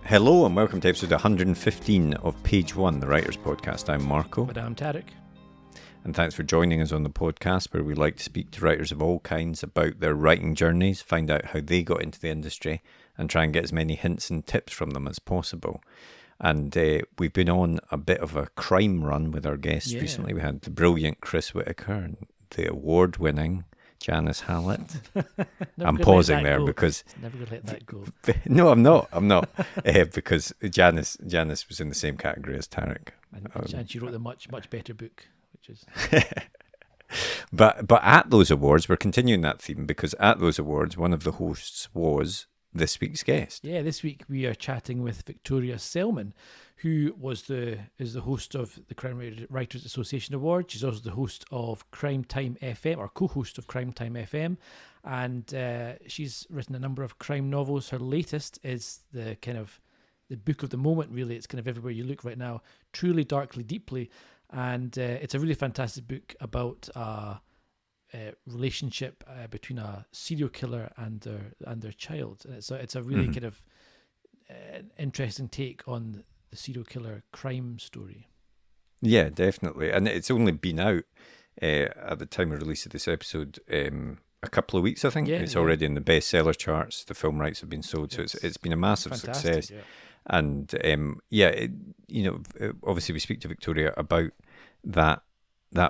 Hello and welcome to episode 115 of Page One, the Writers Podcast. I'm Marco. And I'm Tarek. And thanks for joining us on the podcast where we like to speak to writers of all kinds about their writing journeys, find out how they got into the industry and try and get as many hints and tips from them as possible. And we've been on a bit of a crime run with our guests recently. We had the brilliant Chris Whitaker and the award-winning Janice Hallett. I'm pausing there because... Never going to let that go. No, I'm not. Because Janice was in the same category as Tarek. And she wrote a much better book, which is... But at those awards, we're continuing that theme because at those awards, one of the hosts was this week's guest. Yeah, this week we are chatting with Victoria Selman, who is the host of the Crime Writers Association Award. She's also the host of Crime Time FM, or co-host of Crime Time FM, and she's written a number of crime novels. Her latest is the book of the moment, really. It's kind of everywhere you look right now. Truly, Darkly, Deeply, and it's a really fantastic book about relationship between a serial killer and their child. And it's a really kind of interesting take on the serial killer crime story. Yeah, definitely. And it's only been out at the time of release of this episode a couple of weeks, I think. It's already in the bestseller charts. The film rights have been sold, so it's been a massive success. Yeah. And obviously we speak to Victoria about that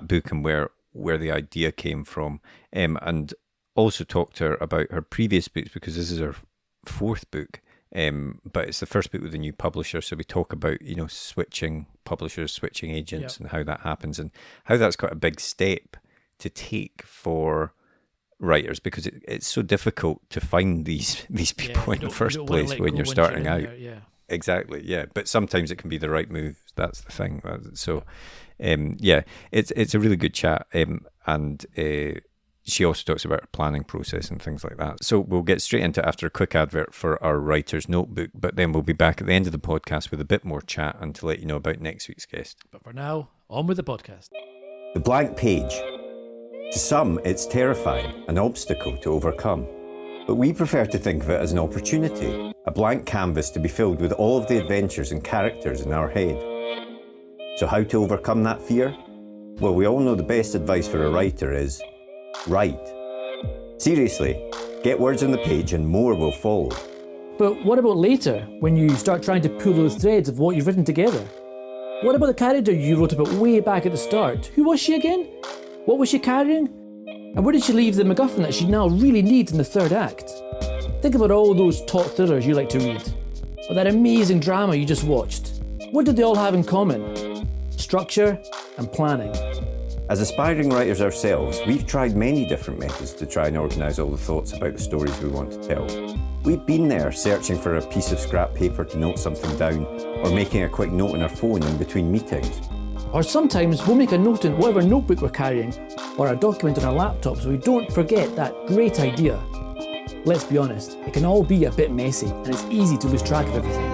book and where the idea came from, and also talked to her about her previous books because this is her fourth book, but it's the first book with a new publisher. So we talk about switching publishers, switching agents, and how that happens, and how that's quite a big step to take for writers because it's so difficult to find these people in the first place when you're starting out. Exactly, yeah. But sometimes it can be the right move. That's the thing. So, it's a really good chat. And she also talks about her planning process and things like that. So we'll get straight into it after a quick advert for our writer's notebook. But then we'll be back at the end of the podcast with a bit more chat and to let you know about next week's guest. But for now, on with the podcast. The blank page. To some, it's terrifying, an obstacle to overcome. But we prefer to think of it as an opportunity, a blank canvas to be filled with all of the adventures and characters in our head. So how to overcome that fear? Well, we all know the best advice for a writer is write. Seriously, get words on the page and more will follow. But what about later, when you start trying to pull those threads of what you've written together? What about the character you wrote about way back at the start? Who was she again? What was she carrying? And where did she leave the MacGuffin that she now really needs in the third act? Think about all those top thrillers you like to read, or that amazing drama you just watched. What did they all have in common? Structure and planning. As aspiring writers ourselves, we've tried many different methods to try and organise all the thoughts about the stories we want to tell. We've been there searching for a piece of scrap paper to note something down, or making a quick note on our phone in between meetings. Or sometimes we'll make a note in whatever notebook we're carrying, or a document on our laptop so we don't forget that great idea. Let's be honest, it can all be a bit messy and it's easy to lose track of everything.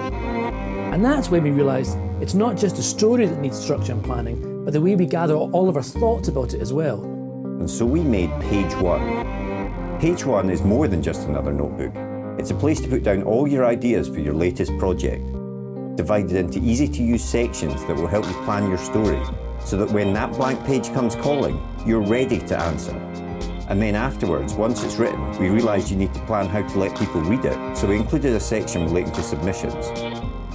And that's when we realise it's not just the story that needs structure and planning, but the way we gather all of our thoughts about it as well. And so we made Page One. Page One is more than just another notebook. It's a place to put down all your ideas for your latest project, divided into easy-to-use sections that will help you plan your story, so that when that blank page comes calling, you're ready to answer. And then afterwards, once it's written, we realised you need to plan how to let people read it, so we included a section relating to submissions.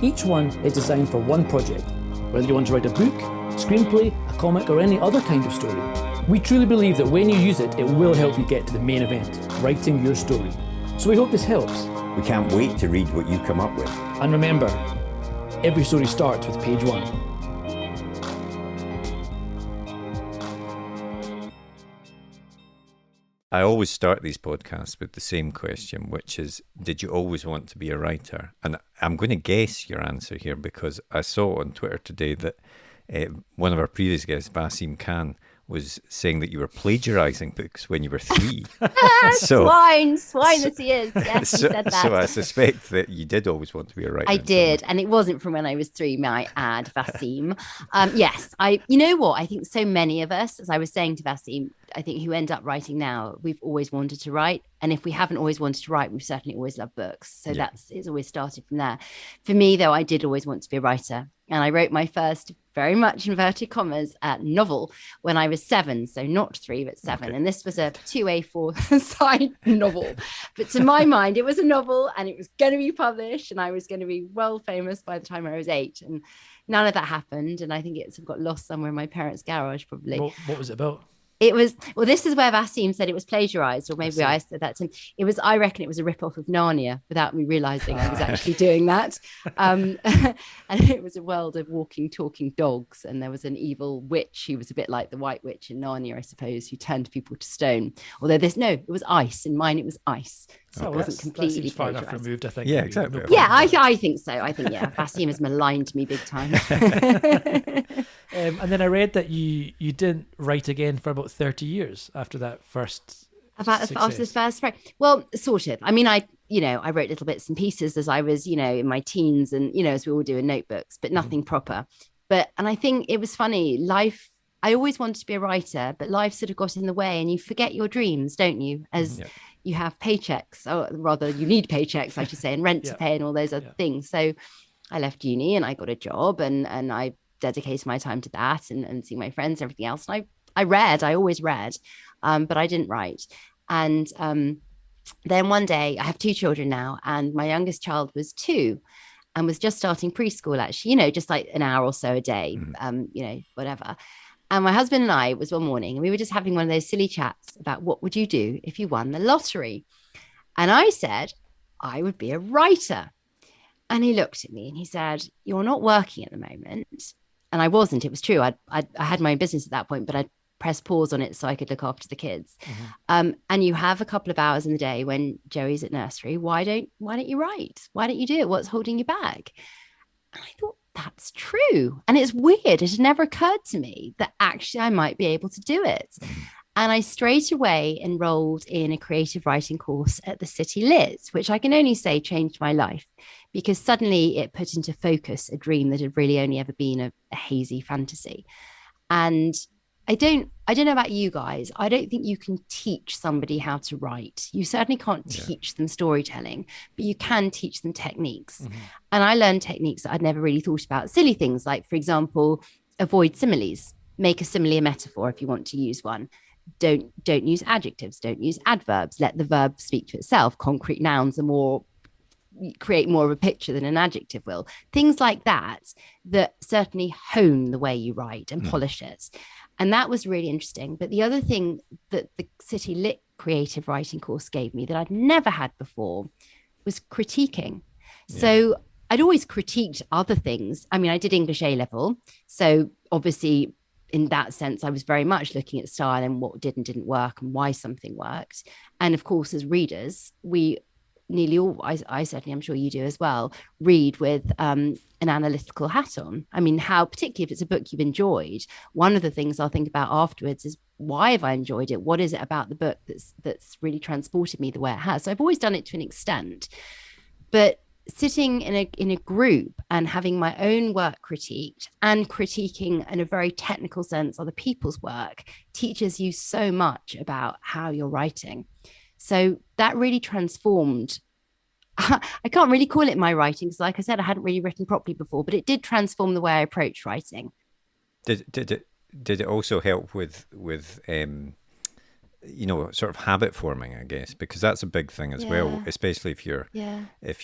Each one is designed for one project, whether you want to write a book, screenplay, a comic, or any other kind of story. We truly believe that when you use it, it will help you get to the main event, writing your story. So we hope this helps. We can't wait to read what you come up with. And remember, every story starts with page one. I always start these podcasts with the same question, which is, did you always want to be a writer? And I'm going to guess your answer here because I saw on Twitter today that one of our previous guests, Basim Khan, was saying that you were plagiarizing books when you were 3. Swine that he is. Yes, he said that. So I suspect that you did always want to be a writer. I did, and it wasn't from when I was 3, might I add, Vasim. Yes, you know what? I think so many of us, as I was saying to Vasim, I think who end up writing now, we've always wanted to write. And if we haven't always wanted to write, we've certainly always loved books. So it's always started from there. For me, though, I did always want to be a writer. And I wrote my first, very much inverted commas, novel when I was 7. So not 3, but 7. Okay. And this was a 2A4 side novel. But to my mind, it was a novel and it was going to be published and I was going to be well famous by the time I was 8. And none of that happened. And I think it's got lost somewhere in my parents' garage, probably. What was it about? It was, well, this is where Vasim said it was plagiarized, or maybe I said that to him. It was, I reckon it was a rip-off of Narnia without me realizing I was actually doing that. And it was a world of walking, talking dogs. And there was an evil witch who was a bit like the White Witch in Narnia, I suppose, who turned people to stone. Although it was ice. In mine, it was ice. So it wasn't completely far enough removed, I think. Yeah, exactly. Yeah, I think so. Vasim has maligned me big time. And then I read that you didn't write again for about 30 years after that first after this first break. Well, sort of. I mean, I wrote little bits and pieces as I was, in my teens and, as we all do in notebooks, but nothing proper. And I think it was funny. Life, I always wanted to be a writer, but life sort of got in the way and you forget your dreams, don't you? As you have paychecks, or rather you need paychecks, I should say, and rent to pay and all those other things. So I left uni and I got a job and I dedicated my time to that and seeing my friends, everything else. And I always read, but I didn't write. And then one day, I have 2 children now, and my youngest child was 2 and was just starting preschool, actually, just like an hour or so a day, whatever. And my husband and I was one morning and we were just having one of those silly chats about what would you do if you won the lottery? And I said, I would be a writer. And he looked at me and he said, you're not working at the moment. And I wasn't. It was true. I had my own business at that point, but I pressed pause on it so I could look after the kids. And you have a couple of hours in the day when Joey's at nursery. Why don't you write? Why don't you do it? What's holding you back? And I thought, that's true. And it's weird. It had never occurred to me that actually I might be able to do it. And I straight away enrolled in a creative writing course at the City Lit, which I can only say changed my life because suddenly it put into focus a dream that had really only ever been a hazy fantasy. And I don't know about you guys. I don't think you can teach somebody how to write. You certainly can't teach them storytelling, but you can teach them techniques. And I learned techniques that I'd never really thought about. Silly things like, for example, avoid similes. Make a simile a metaphor if you want to use one. Don't use adjectives. Don't use adverbs. Let the verb speak to itself. Concrete nouns are create more of a picture than an adjective will. Things like that certainly hone the way you write and polish it. And that was really interesting. But the other thing that the City Lit creative writing course gave me that I'd never had before was critiquing. So I'd always critiqued other things. I mean, I did English A-level. So obviously, in that sense, I was very much looking at style and what did and didn't work and why something worked. And of course, as readers, we nearly all, I certainly, I'm sure you do as well, read with an analytical hat on. I mean, particularly if it's a book you've enjoyed, one of the things I'll think about afterwards is why have I enjoyed it? What is it about the book that's really transported me the way it has? So I've always done it to an extent, but sitting in a group and having my own work critiqued and critiquing in a very technical sense other people's work teaches you so much about how you're writing. So that really transformed. I can't really call it my writing because, like I said, I hadn't really written properly before, but it did transform the way I approach writing. Did it also help with sort of habit forming, I guess, because that's a big thing as well, especially if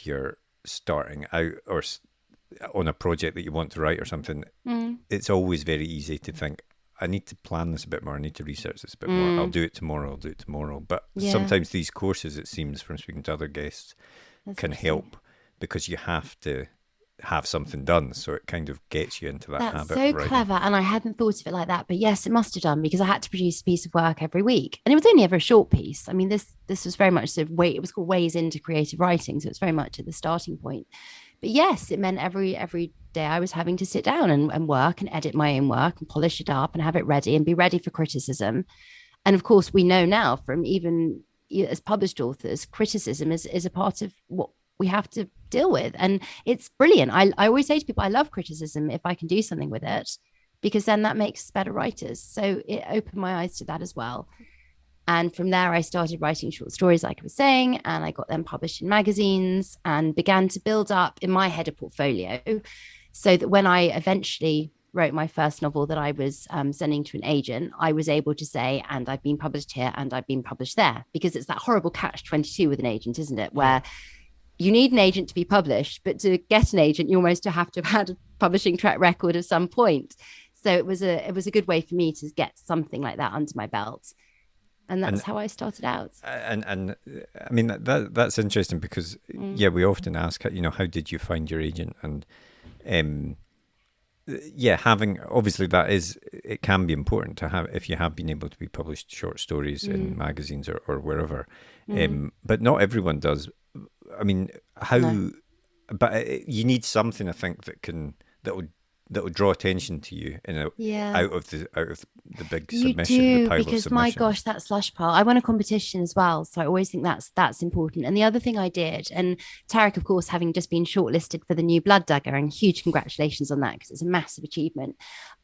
you're starting out or on a project that you want to write or something. It's always very easy to think, I need to plan this a bit more. I need to research this a bit more. I'll do it tomorrow. But sometimes these courses, it seems from speaking to other guests, can help because you have to have something done. So it kind of gets you into that habit. That's so clever. And I hadn't thought of it like that. But yes, it must have done because I had to produce a piece of work every week. And it was only ever a short piece. I mean, this was very much sort of it was called Ways into Creative Writing. So it's very much at the starting point. But yes, it meant every day I was having to sit down and work and edit my own work and polish it up and have it ready and be ready for criticism. And of course, we know now from even as published authors, criticism is a part of what we have to deal with. And it's brilliant. I always say to people, I love criticism if I can do something with it, because then that makes better writers. So it opened my eyes to that as well. And from there, I started writing short stories, like I was saying, and I got them published in magazines and began to build up in my head a portfolio, so that when I eventually wrote my first novel that I was sending to an agent, I was able to say, and I've been published here and I've been published there, because it's that horrible catch-22 with an agent, isn't it? Where you need an agent to be published, but to get an agent, you almost have to have had a publishing track record at some point. So it was a good way for me to get something like that under my belt. And that's how I started out. And I mean, that's interesting because, we often ask, how did you find your agent? And having, obviously it can be important to have, if you have been able to be published short stories in magazines or wherever, but not everyone does. I mean, but you need something, I think, that would draw attention to you, out of the big submission. You do, pile because of my gosh, that slush pile. I won a competition as well, so I always think that's important. And the other thing I did, and Tarek, of course, having just been shortlisted for the new Blood Dagger, and huge congratulations on that, because it's a massive achievement.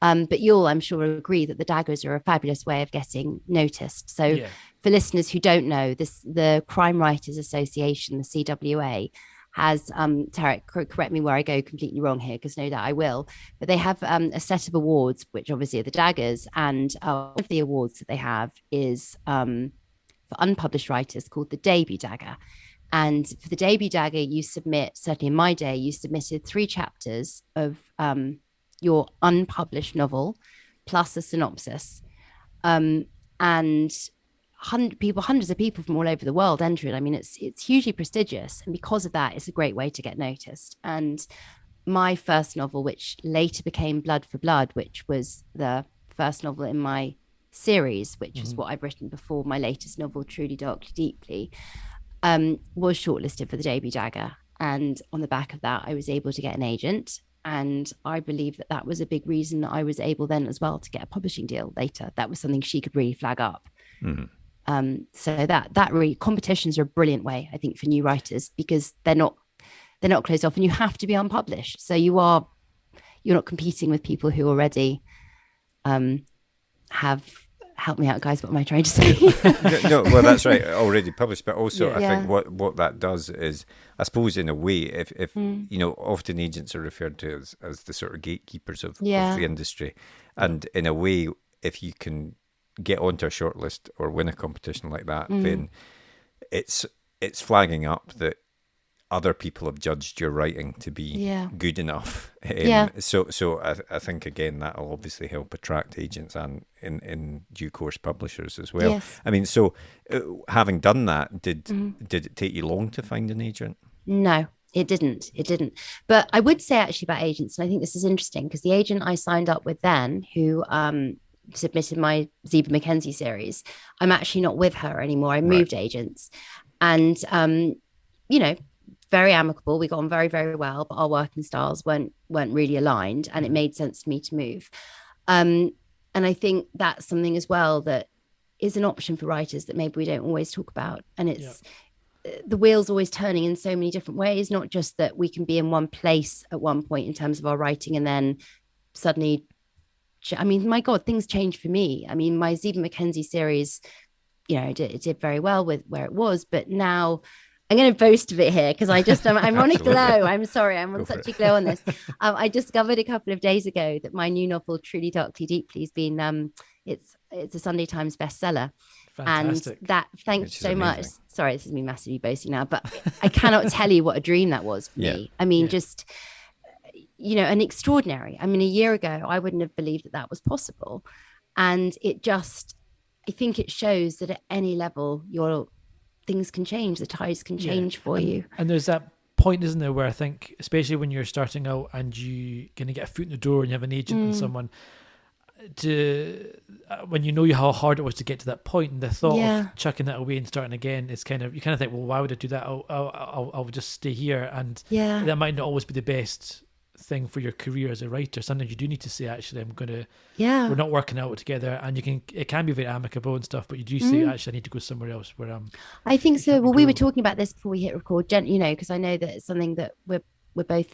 But you'll, I'm sure, agree that the daggers are a fabulous way of getting noticed. So for listeners who don't know, the Crime Writers Association, the CWA, has Tarek, correct me where I go completely wrong here, because no doubt I will, but they have a set of awards, which obviously are the daggers, and one of the awards that they have is for unpublished writers, called the debut dagger. And for the debut dagger, you submit, certainly in my day, you submitted 3 chapters of your unpublished novel plus a synopsis, and hundreds of people from all over the world enter it. I mean, it's hugely prestigious, and because of that, it's a great way to get noticed. And my first novel, which later became Blood for Blood, which was the first novel in my series, which is what I've written before my latest novel, Truly Darkly Deeply, was shortlisted for the debut dagger. And on the back of that, I was able to get an agent. And I believe that was a big reason that I was able then as well to get a publishing deal later. That was something she could really flag up. So that really, competitions are a brilliant way, I think, for new writers, because they're not closed off, and you have to be unpublished. So you're not competing with people who already have, help me out, guys, what am I trying to say? No, well, that's right, already published. But also, I think what that does is, I suppose, in a way, if often agents are referred to as the sort of gatekeepers of the industry, and in a way, if you can get onto a shortlist or win a competition like that, then it's flagging up that other people have judged your writing to be good enough. So I think, again, that'll obviously help attract agents and in due course publishers as well. Yes. I mean, so having done that, did it take you long to find an agent? No, it didn't. But I would say actually about agents, and I think this is interesting, because the agent I signed up with then, who submitted my Zeba Mackenzie series, I'm actually not with her anymore. I moved agents, and very amicable. We got on very, very well, but our working styles weren't really aligned, and it made sense for me to move. And I think that's something as well that is an option for writers that maybe we don't always talk about. And it's the wheel's always turning in so many different ways, not just that we can be in one place at one point in terms of our writing, and then suddenly, I mean, my God, things changed for me. I mean, my Zeba Mackenzie series, it did very well with where it was, but now I'm going to boast of it here, because I'm on a glow. I'm sorry, I'm on such a glow on this. I discovered a couple of days ago that my new novel, Truly Darkly Deeply, has been, it's a Sunday Times bestseller. Fantastic. And that, thanks so much. Sorry, this is me massively boasting now, but I cannot tell you what a dream that was for me. I mean, just, an extraordinary. I mean, a year ago, I wouldn't have believed that was possible. And I think it shows that at any level, things can change, the tides can change for you. And there's that point, isn't there, where I think, especially when you're starting out and you're going to get a foot in the door and you have an agent and someone, when you know how hard it was to get to that point, and the thought of chucking that away and starting again, it's you kind of think, well, why would I do that? I'll just stay here, and that might not always be the best thing for your career as a writer. Sometimes you do need to say, actually, we're Yeah. not working out together, and it can be very amicable and stuff, but you do say, actually, I need to go somewhere else where I think so. help me Well, we were grow. talking about this before we hit record, because I know that it's something that we're both,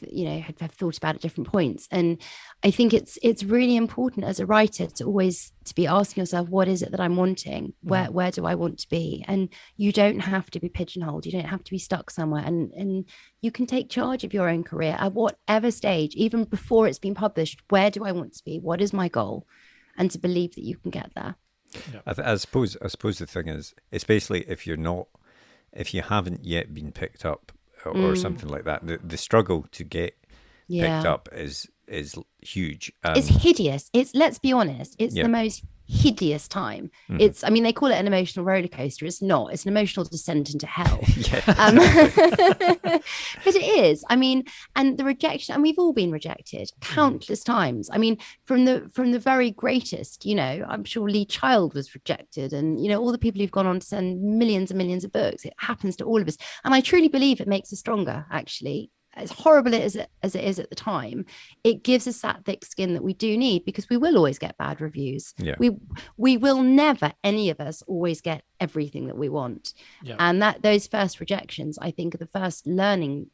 have thought about at different points. And I think it's really important as a writer to always to be asking yourself, what is it that I'm wanting? Where do I want to be? And you don't have to be pigeonholed. You don't have to be stuck somewhere. And you can take charge of your own career at whatever stage, even before it's been published. Where do I want to be? What is my goal? And to believe that you can get there. I suppose the thing is, especially if you haven't yet been picked up or something like that, the struggle to get picked up is huge. It's hideous. Let's be honest, it's the most hideous time. They call it an emotional roller coaster. It's not. It's an emotional descent into hell. But it is. And the rejection, and we've all been rejected countless times. From the very greatest, I'm sure Lee Child was rejected, and all the people who've gone on to send millions and millions of books. It happens to all of us, and I truly believe it makes us stronger. Actually, as horrible as it is at the time, it gives us that thick skin that we do need, because we will always get bad reviews. We will never, any of us, always get everything that we want. And those first rejections, I think, are the first learning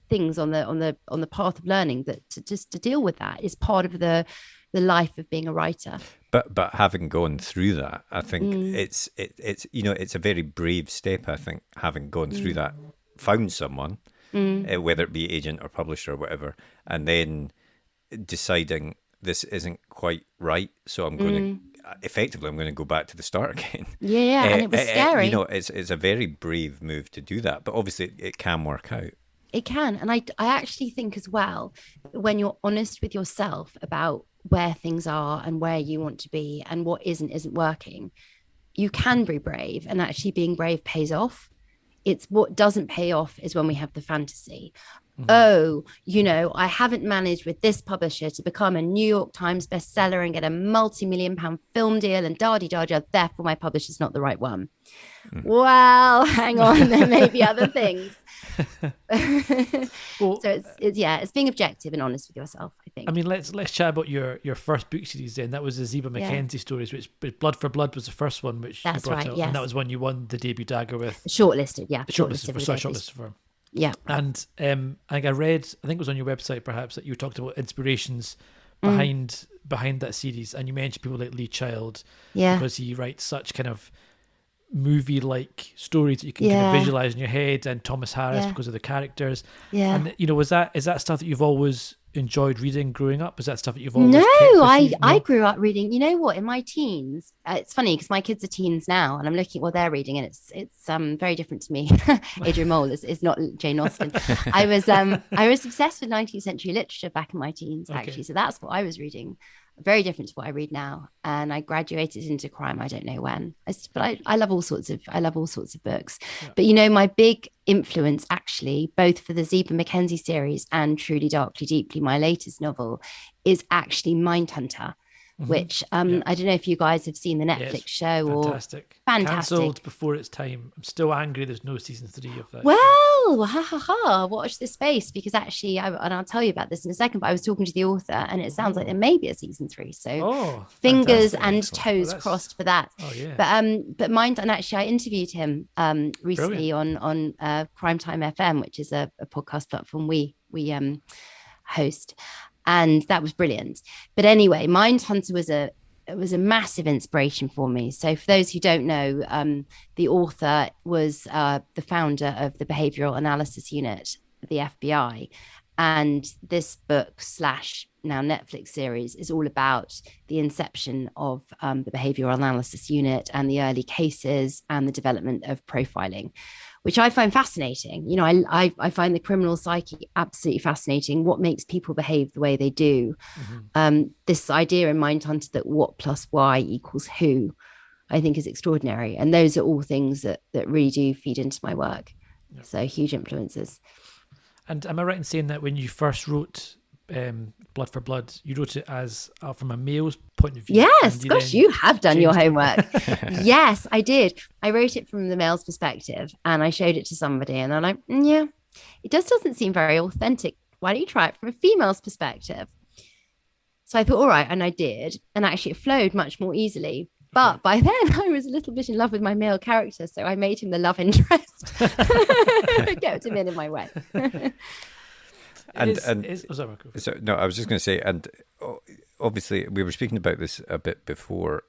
things on the path of learning, that to deal with that is part of the life of being a writer. But having gone through that, I think it's a very brave step. I think having gone through that, found someone, whether it be agent or publisher or whatever, and then deciding this isn't quite right, so I'm going to go back to the start again. And it was scary. It's a very brave move to do that, but obviously it can work out. It can. And I actually think as well, when you're honest with yourself about where things are and where you want to be and what isn't working, you can be brave, and actually being brave pays off. It's what doesn't pay off is when we have the fantasy. I haven't managed with this publisher to become a New York Times bestseller and get a multi-million-pound film deal and da-di-da-da, therefore my publisher's not the right one. Well, hang on, there may be other things. Well, so it's being objective and honest with yourself, I think. Let's chat about your first book series then. That was the Zeba Mackenzie stories, which Blood for Blood was the first one, which that's you brought right, out, yes. and that was one you won the debut dagger with. Shortlisted for. Yeah. And I think I think it was on your website perhaps, that you talked about inspirations behind that series, and you mentioned people like Lee Child, because he writes such kind of movie-like stories that you can kind of visualize in your head, and Thomas Harris because of the characters. And is that stuff that you've always enjoyed reading growing up? Is that stuff that you've always I grew up reading, you know what, in my teens, it's funny because my kids are teens now, and I'm looking at what they're reading, and it's very different to me. Adrian Mole is not Jane Austen. I was obsessed with 19th century literature back in my teens, actually. So that's what I was reading. Very different to what I read now, and I graduated into crime. I don't know when, but I love all sorts of books. But my big influence, actually, both for the Zeba Mackenzie series and Truly Darkly Deeply, my latest novel, is actually Mindhunter, which I don't know if you guys have seen the Netflix show. Fantastic. Cancelled before its time. I'm still angry there's no season 3 of that. Well, watch this space, because actually, and I'll tell you about this in a second, but I was talking to the author, and it sounds like there may be a season 3. So fingers and toes crossed for that. But and actually, I interviewed him recently on Crime Time FM, which is a podcast platform we host. And that was brilliant. But anyway, Mindhunter was a massive inspiration for me. So for those who don't know, the author was the founder of the Behavioral Analysis Unit at the FBI. And this book / now Netflix series is all about the inception of the Behavioral Analysis Unit and the early cases and the development of profiling, which I find fascinating. I find the criminal psyche absolutely fascinating. What makes people behave the way they do? This idea in Mindhunter that what plus Y equals who, I think is extraordinary. And those are all things that really do feed into my work. So huge influences. And am I right in saying that when you first wrote Blood for Blood, you wrote it as from a male's point of view? Yes, gosh, you have done your homework. Yes, I did. I wrote it from the male's perspective, and I showed it to somebody, and they're like, it just doesn't seem very authentic why don't you try it from a female's perspective? So I thought, all right, and I did, and actually it flowed much more easily. But by then I was a little bit in love with my male character, so I made him the love interest. Kept him in my way. So no, I was just going to say, and obviously we were speaking about this a bit before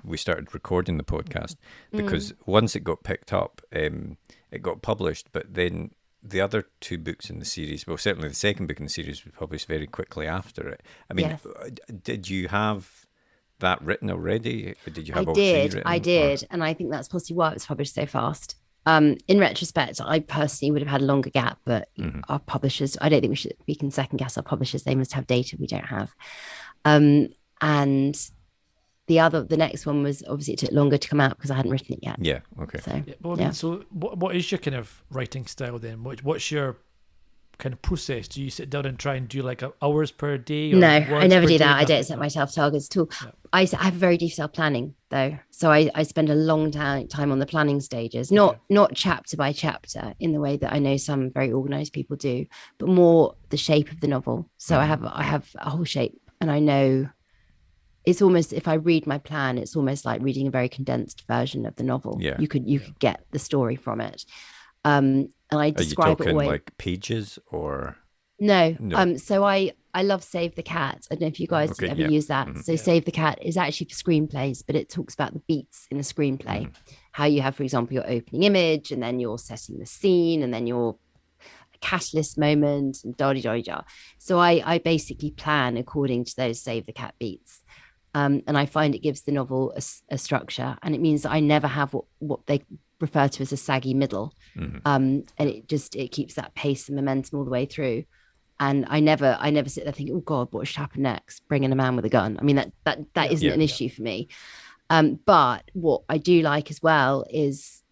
we started recording the podcast, because once it got picked up, it got published, but then the other two books in the series, well, certainly the second book in the series was published very quickly after it. I mean, yes. Did you have that written already? Or did you have I did. And I think that's possibly why it was published so fast. In retrospect, I personally would have had a longer gap, but our publishers, I don't think we can second guess our publishers. They must have data we don't have. And the next one was, obviously it took longer to come out because I hadn't written it yet. Yeah. Okay. So, what is your kind of writing style then? What's your kind of process? Do you sit down and try and do like hours per day? No, I never do that. I don't set myself targets at all. Yeah. I have very detailed planning though. So I spend a long time on the planning stages, not chapter by chapter in the way that I know some very organized people do, but more the shape of the novel. So I have a whole shape, and I know it's almost, if I read my plan, it's almost like reading a very condensed version of the novel. Yeah. You could get the story from it. And I describe it like pages or no. So I love Save the Cat. I don't know if you guys ever use that. So Save the Cat is actually for screenplays, but it talks about the beats in a screenplay. How you have, for example, your opening image, and then you're setting the scene, and then your catalyst moment, and da-da-da-da. So I basically plan according to those Save the Cat beats. And I find it gives the novel a structure, and it means that I never have what they refer to as a saggy middle. And it keeps that pace and momentum all the way through. And I never sit there thinking, oh God, what should happen next? Bring in a man with a gun. I mean, that isn't an issue for me. But what I do like as well is,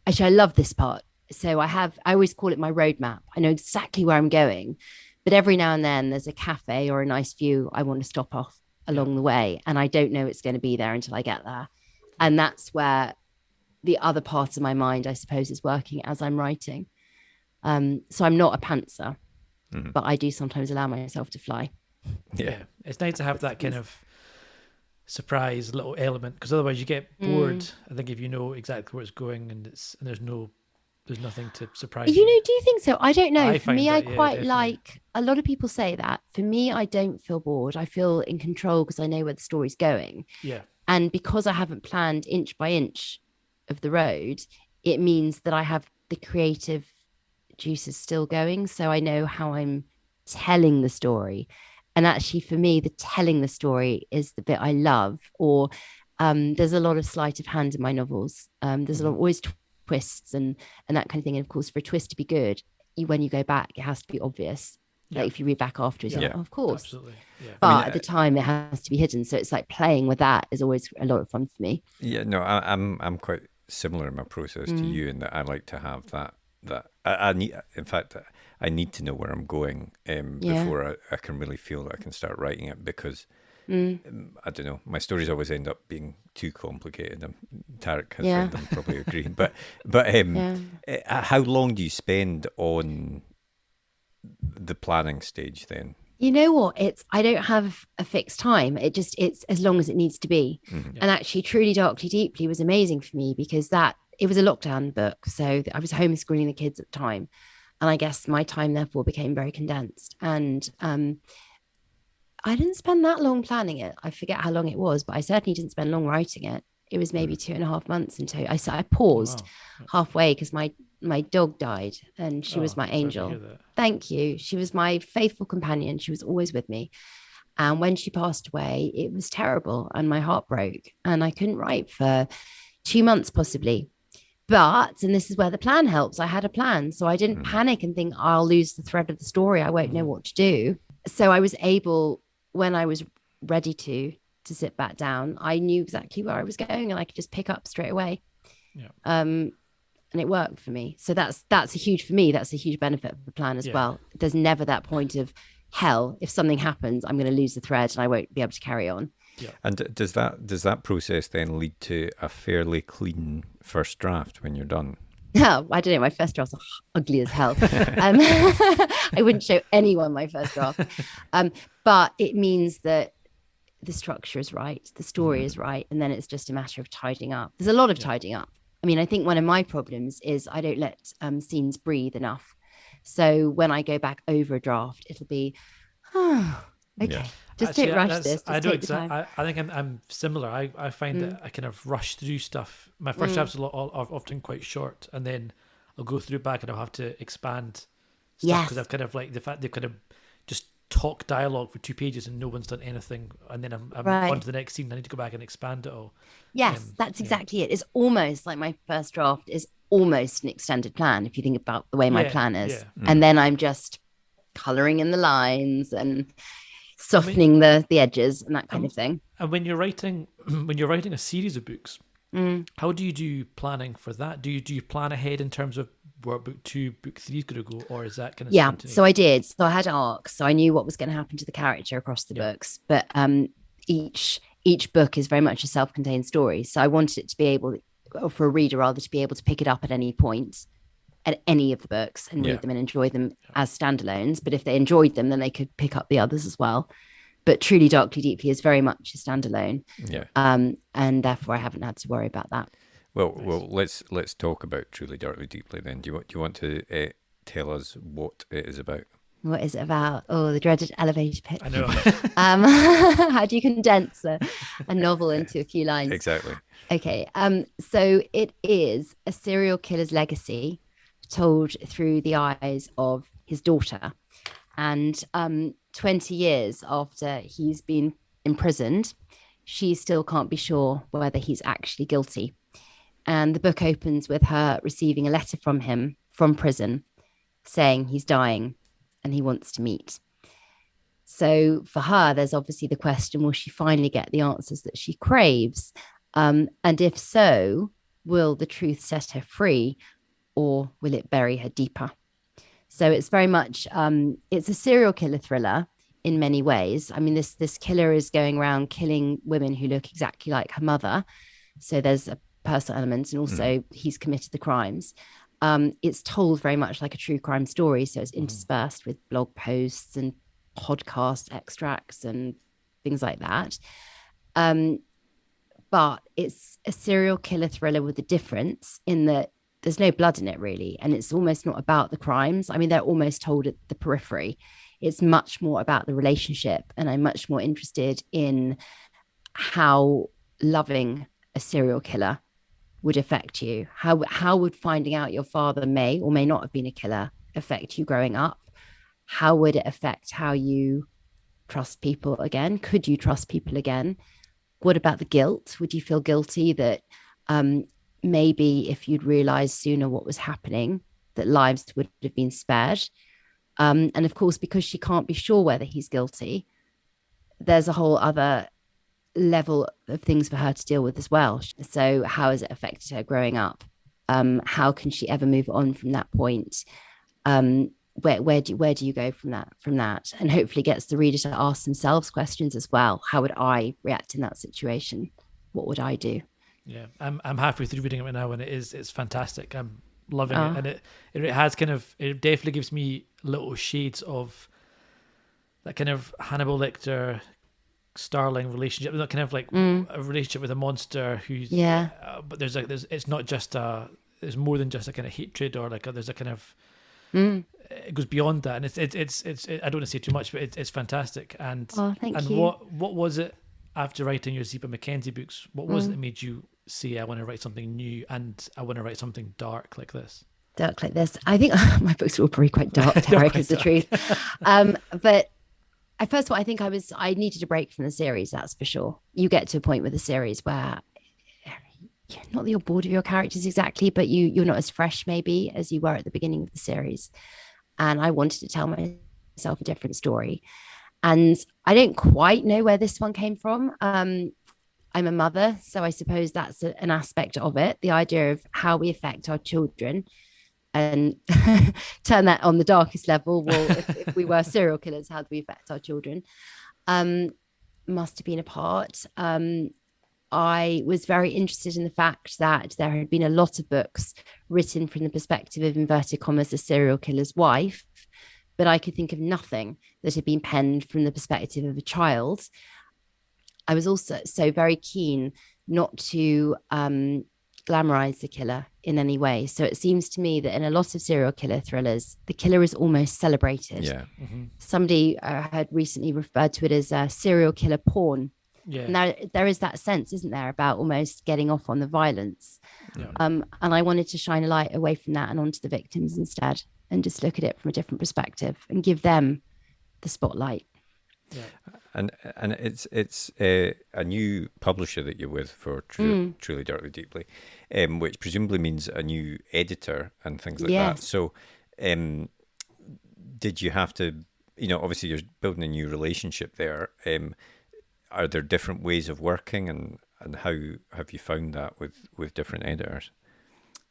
actually, I love this part. So I always call it my roadmap. I know exactly where I'm going, but every now and then there's a cafe or a nice view I want to stop off along the way. And I don't know it's going to be there until I get there. And that's where the other part of my mind, I suppose, is working as I'm writing. So I'm not a pantser, but I do sometimes allow myself to fly. Yeah. It's nice to have that kind of surprise little element, because otherwise you get bored. I think if you know exactly where it's going and there's nothing to surprise you. Do you think so? I don't know. For me, I quite like, a lot of people say that. For me, I don't feel bored. I feel in control because I know where the story's going. Yeah. And because I haven't planned inch by inch of the road, it means that I have the creative juices still going. So I know how I'm telling the story. And actually, for me, the telling the story is the bit I love. Or there's a lot of sleight of hand in my novels. There's a lot of always twists and that kind of thing. And of course, for a twist to be good, when you go back, it has to be obvious. Like if you read back afterwards, like, oh, of course. Absolutely. Yeah. But at the time, it has to be hidden. So it's like playing with that is always a lot of fun for me. Yeah, no, I'm quite similar in my process to you, in that I like to have that I need, in fact, I need to know where I'm going before I can really feel that I can start writing it, because I don't know, my stories always end up being too complicated. Tarek has read them, probably agree. But how long do you spend on the planning stage then? You know what? I don't have a fixed time. It's as long as it needs to be. And actually, Truly Darkly Deeply was amazing for me because it was a lockdown book. So I was homeschooling the kids at the time. And I guess my time therefore became very condensed. And I didn't spend that long planning it. I forget how long it was, but I certainly didn't spend long writing it. It was maybe 2.5 months until I paused halfway because my dog died, and she was my angel. Thank you. She was my faithful companion. She was always with me. And when she passed away, it was terrible and my heart broke, and I couldn't write for 2 months possibly. But, and this is where the plan helps, I had a plan. So I didn't panic and think I'll lose the thread of the story. I won't know what to do. So I was able, when I was ready to sit back down, I knew exactly where I was going and I could just pick up straight away. Yeah. And it worked for me. So that's a huge, for me, that's a huge benefit of the plan as well. There's never that point of hell. If something happens, I'm going to lose the thread and I won't be able to carry on. Yeah. And does that process then lead to a fairly clean first draft when you're done? Oh, I don't know. My first draft's ugly as hell. I wouldn't show anyone my first draft. But it means that the structure is right, the story is right, and then it's just a matter of tidying up. There's a lot of tidying up. I mean, I think one of my problems is I don't let scenes breathe enough. So when I go back over a draft, it'll be, oh, okay. Just don't rush this. Just I do take the time. I think I'm similar. I find that I kind of rush through stuff. My first drafts are often quite short, and then I'll go through back and I'll have to expand stuff because I've kind of like the fact they've kind of just talk dialogue for 2 pages and no one's done anything, and then I'm on to the next scene. I need to go back and expand it all. Yes, that's exactly it. It's almost like my first draft is almost an extended plan if you think about the way my plan is, and then I'm just coloring in the lines and softening the edges and that kind of thing. And when you're writing a series of books, how do you do planning for that? Do you plan ahead in terms of where book 2, book 3 is going to go, or is that kind of spontaneous? So I did. So I had arcs, so I knew what was going to happen to the character across the books. But each book is very much a self-contained story. So I wanted it to be able, or for a reader rather, to be able to pick it up at any point at any of the books and read them and enjoy them as standalones. But if they enjoyed them, then they could pick up the others as well. But Truly Darkly Deeply is very much a standalone. And therefore I haven't had to worry about that. Well, let's talk about Truly Darkly Deeply then. Do you want to tell us what it is about? What is it about? Oh, the dreaded elevator pitch. I know. How do you condense a novel into a few lines? Exactly. Okay. So it is a serial killer's legacy told through the eyes of his daughter. And 20 years after he's been imprisoned, she still can't be sure whether he's actually guilty. And the book opens with her receiving a letter from him from prison saying he's dying and he wants to meet. So for her, there's obviously the question, will she finally get the answers that she craves? And if so, will the truth set her free or will it bury her deeper? So it's very much, it's a serial killer thriller in many ways. I mean, this killer is going around killing women who look exactly like her mother. So there's a personal element, and also he's committed the crimes. It's told very much like a true crime story. So it's interspersed with blog posts and podcast extracts and things like that. But it's a serial killer thriller with a difference in that there's no blood in it really. And it's almost not about the crimes. I mean, they're almost told at the periphery. It's much more about the relationship. And I'm much more interested in how loving a serial killer would affect you. How would finding out your father may or may not have been a killer affect you growing up? How would it affect how you trust people again? Could you trust people again? What about the guilt? Would you feel guilty that maybe if you'd realized sooner what was happening, that lives would have been spared? And of course, because she can't be sure whether he's guilty, there's a whole other level of things for her to deal with as well. So how has it affected her growing up? How can she ever move on from that point? Where do you go from that? And hopefully gets the reader to ask themselves questions as well. How would I react in that situation? What would I do? Yeah, I'm halfway through reading it right now, and it's fantastic. I'm loving it, and it has it definitely gives me little shades of that kind of Hannibal Lecter Starling relationship, not kind of like a relationship with a monster who's but there's it's not just there's more than just a kind of hatred or like there's a kind of it goes beyond that, and it's I don't want to say too much, but it's fantastic. And thank you. What was it after writing your Ziba Mackenzie books? What was it that made you say I want to write something new and I want to write something dark like this? Dark like this. I think my books were all probably quite dark. Derek is the truth. But first of all, I think I needed a break from the series. That's for sure. You get to a point with the series where not that you're bored of your characters exactly, but you're not as fresh maybe as you were at the beginning of the series. And I wanted to tell myself a different story. And I don't quite know where this one came from. I'm a mother, so I suppose that's an aspect of it. The idea of how we affect our children and turn that on the darkest level. Well, if we were serial killers, how do we affect our children? Must have been a part. I was very interested in the fact that there had been a lot of books written from the perspective of inverted commas, a serial killer's wife, but I could think of nothing that had been penned from the perspective of a child. I was also so very keen not to glamorize the killer in any way. So it seems to me that in a lot of serial killer thrillers, the killer is almost celebrated. Yeah. Somebody had recently referred to it as serial killer porn. Yeah. And there is that sense, isn't there, about almost getting off on the violence. Yeah. And I wanted to shine a light away from that and onto the victims instead, and just look at it from a different perspective and give them the spotlight. Yeah. And it's a new publisher that you're with for Truly Darkly Deeply, which presumably means a new editor and things like that. So did you have to, obviously you're building a new relationship there. Are there different ways of working, and how have you found that with different editors?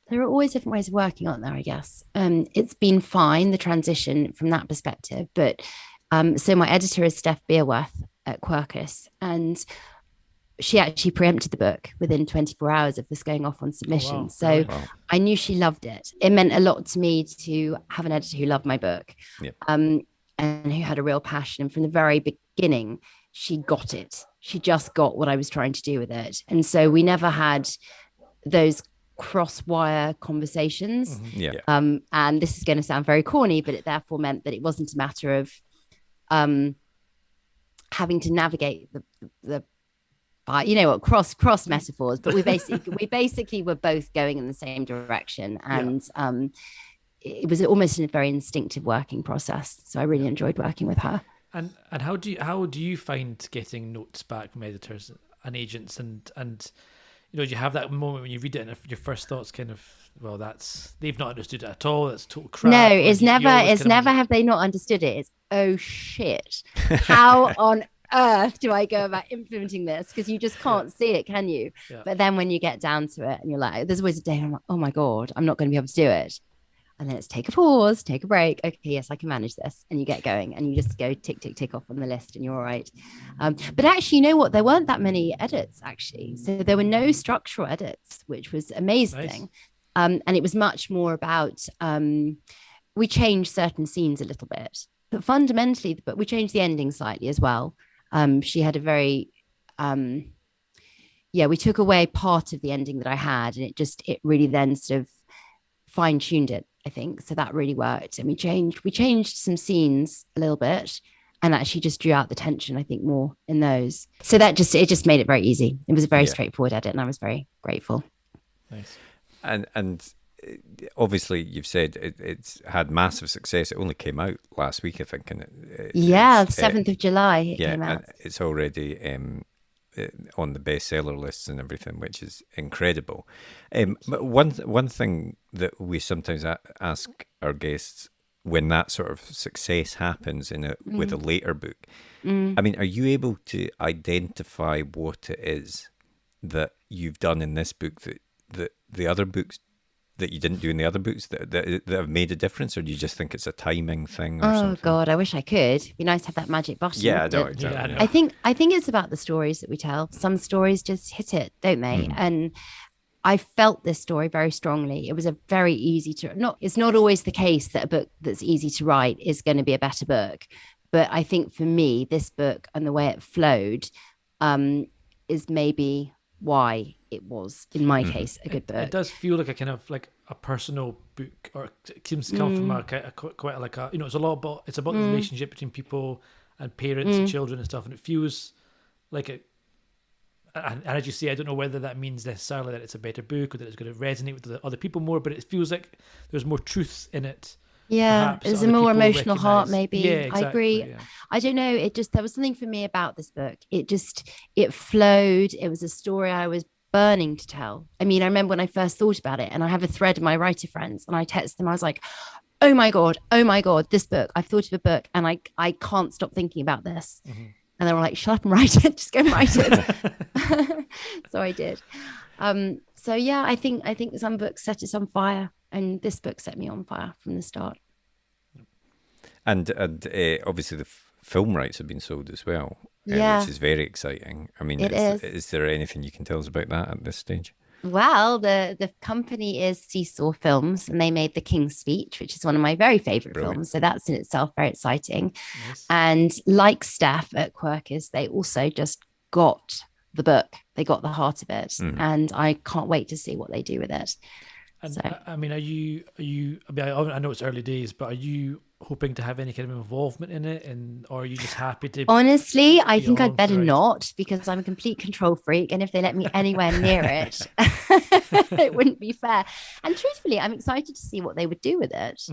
There are always different ways of working, aren't there, I guess. It's been fine, the transition from that perspective. But so my editor is Steph Beerworth at Quercus, and she actually preempted the book within 24 hours of this going off on submission. Wow. So I knew she loved it. It meant a lot to me to have an editor who loved my book, and who had a real passion. And from the very beginning, she got it. She just got what I was trying to do with it. And so we never had those cross-wire conversations. And this is going to sound very corny, but it therefore meant that it wasn't a matter of having to navigate the cross metaphors, but we basically were both going in the same direction. And it was almost a very instinctive working process. So I really enjoyed working with her. And how do you find getting notes back from editors and agents, and do you have that moment when you read it and if your first thoughts kind of, well, they've not understood it at all, that's total crap? No, it's never have they not understood it. It's, oh shit, how on earth do I go about implementing this? Because you just can't see it, can you? But then when you get down to it and you're like, there's always a day I'm like, oh my god, I'm not going to be able to do it. And then it's take a pause, take a break. Okay, yes, I can manage this. And you get going and you just go tick, tick, tick off on the list and you're all right. But actually, you know what? There weren't that many edits, actually. So there were no structural edits, which was amazing. Nice. And it was much more about, we changed certain scenes a little bit. But fundamentally, we changed the ending slightly as well. She had a very, we took away part of the ending that I had. And it really then sort of fine-tuned it, I think. So that really worked. And we changed some scenes a little bit and actually just drew out the tension, I think, more in those. So it just made it very easy. It was a very straightforward edit and I was very grateful. Nice. And obviously you've said it's had massive success. It only came out last week, I think. And the 7th of July it came out. And it's already on the bestseller lists and everything, which is incredible. But one thing that we sometimes ask our guests when that sort of success happens with a later book, I mean, are you able to identify what it is that you've done in this book that the other books that you didn't do in the other books that have made a difference, or do you just think it's a timing thing or something? Oh God, I wish I could. It'd be nice to have that magic button. Yeah, no, exactly. Yeah, I think it's about the stories that we tell. Some stories just hit it, don't they? And I felt this story very strongly. It was a very easy it's not always the case that a book that's easy to write is going to be a better book. But I think for me, this book and the way it flowed is maybe why it was, in my case, a good book. It does feel like a kind of like a personal book, or it seems to come from quite like a, it's a lot about, it's about the relationship between people and parents and children and stuff. And it feels like and as you say, I don't know whether that means necessarily that it's a better book or that it's going to resonate with the other people more, but it feels like there's more truth in it. Yeah, there's a more emotional heart, maybe. Yeah, exactly, I agree. Yeah. I don't know. There was something for me about this book. It flowed. It was a story I was burning to tell. I mean, I remember when I first thought about it, and I have a thread of my writer friends, and I texted them. I was like, oh my God, this book. I've thought of a book and I can't stop thinking about this. And they were like, shut up and write it. Just go and write it. So I did. So yeah, I think some books set us on fire, and this book set me on fire from the start. And obviously the film rights have been sold as well. which is very exciting. I mean, is there anything you can tell us about that at this stage? Well, the company is Seesaw Films, and they made The King's Speech, which is one of my very favorite films. So that's in itself very exciting. Nice. And like Steph at Quirkers, they also just got the book. They got the heart of it, and I can't wait to see what they do with it. And So, I mean, are you? I mean, I know it's early days, but are you hoping to have any kind of involvement in it, or are you just happy to? honestly, I think along I'd better for the ride? not, because I'm a complete control freak, and if they let me anywhere near it, it wouldn't be fair. And truthfully, I'm excited to see what they would do with it.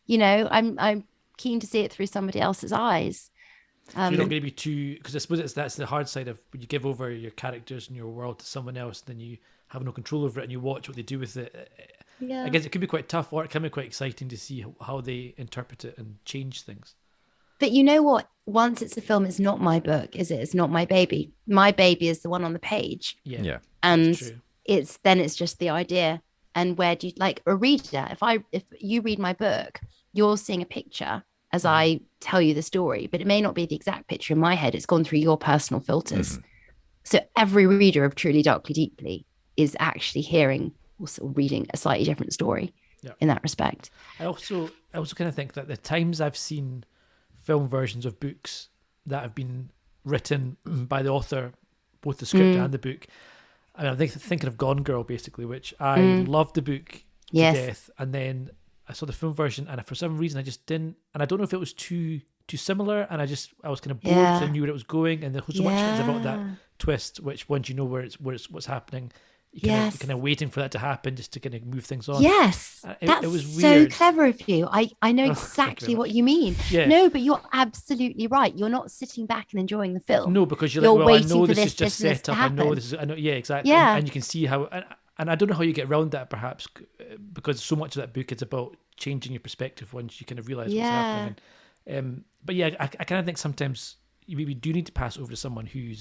You know, I'm keen to see it through somebody else's eyes. So you're not going to be too, because I suppose that's the hard side of when you give over your characters and your world to someone else, then you have no control over it, and you watch what they do with it. Yeah. I guess it could be quite tough, or it can be quite exciting to see how they interpret it and change things. But you know what? Once it's a film, it's not my book, is it? It's not my baby. My baby is the one on the page. Yeah. And true. it's just the idea. And where do you, like a reader, if you read my book, you're seeing a picture as I tell you the story, but it may not be the exact picture in my head. It's gone through your personal filters. So every reader of Truly Darkly Deeply is actually hearing or reading a slightly different story in that respect. I also kind of think that the times I've seen film versions of books that have been written by the author, both the script and the book, I mean, I'm thinking of Gone Girl, basically, which I loved the book to death, and then I saw the film version, and for some reason I just didn't, and I don't know if it was too similar, and I was kind of bored because I knew where it was going, and there's so much things about that twist, which once you know what's happening, you're kind of waiting for that to happen just to kind of move things on. Yes, it was so weird. clever of you. I know Thank you exactly very what much. you mean. Yeah. No, but you're absolutely right. You're not sitting back and enjoying the film. No, because you're You're like, well, I waiting know for this is this just and this set to up. I know happen. this is. I know. Yeah, exactly. Yeah. And you can see how. And I don't know how you get around that, perhaps, because so much of that book is about changing your perspective once you kind of realize what's happening. But yeah, I kind of think sometimes you maybe do need to pass it over to someone who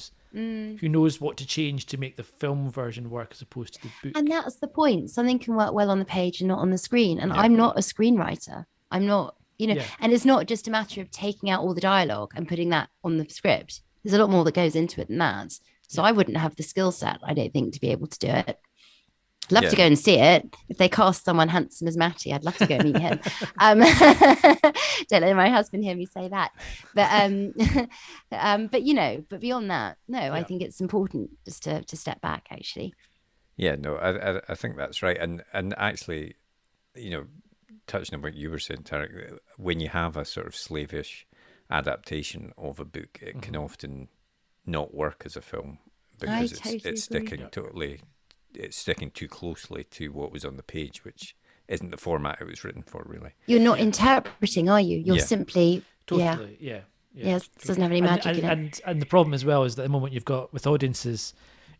knows what to change to make the film version work as opposed to the book. And that's the point. Something can work well on the page and not on the screen. And I'm not a screenwriter. I'm not, and it's not just a matter of taking out all the dialogue and putting that on the script. There's a lot more that goes into it than that. So I wouldn't have the skill set, I don't think, to be able to do it. Love to go and see it. If they cast someone handsome as Matty, I'd love to go meet him. Don't let my husband hear me say that. But but beyond that, no, I think it's important just to step back, actually. Yeah, no, I think that's right. And actually, touching on what you were saying, Tarek, when you have a sort of slavish adaptation of a book, it can often not work as a film because it's sticking it's sticking too closely to what was on the page, which isn't the format it was written for, really. You're not interpreting, are you? You're simply Totally, yeah. Yes, it doesn't have any magic in it. And the problem as well is that the moment you've got with audiences,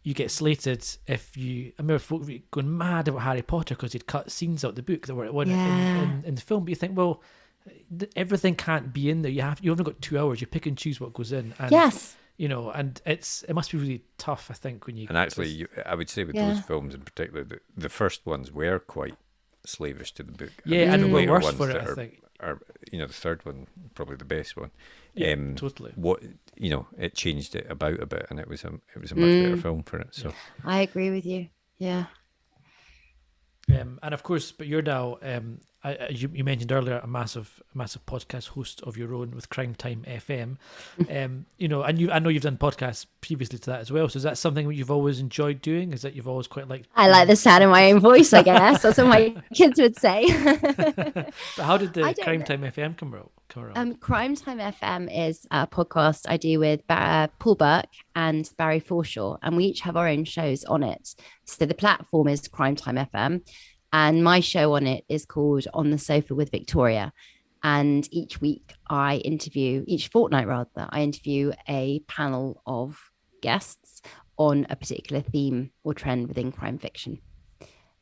you get slated if you. I remember folk going mad about Harry Potter because he'd cut scenes out the book that were in the film. But you think, well, everything can't be in there. You've only got 2 hours. You pick and choose what goes in. And, yes. And it must be really tough, I think, when you. And actually, I would say with those films in particular, the first ones were quite slavish to the book. Yeah, and the we're later worse ones for it, that I think. Are the third one probably the best one. Yeah, totally. What it changed it about a bit, and it was a much better film for it. So I agree with you. Yeah. And of course, but you're now, you mentioned earlier, a massive podcast host of your own with Crime Time FM. And I know you've done podcasts previously to that as well. So is that something that you've always enjoyed doing? Is that you've always quite liked? I like the sound of my own voice, I guess. That's what my kids would say. But how did the Crime Time FM come around? Crime Time FM is a podcast I do with Paul Burke and Barry Forshaw, and we each have our own shows on it. So the platform is Crime Time FM, and my show on it is called On the Sofa with Victoria. And each fortnight, I interview a panel of guests on a particular theme or trend within crime fiction.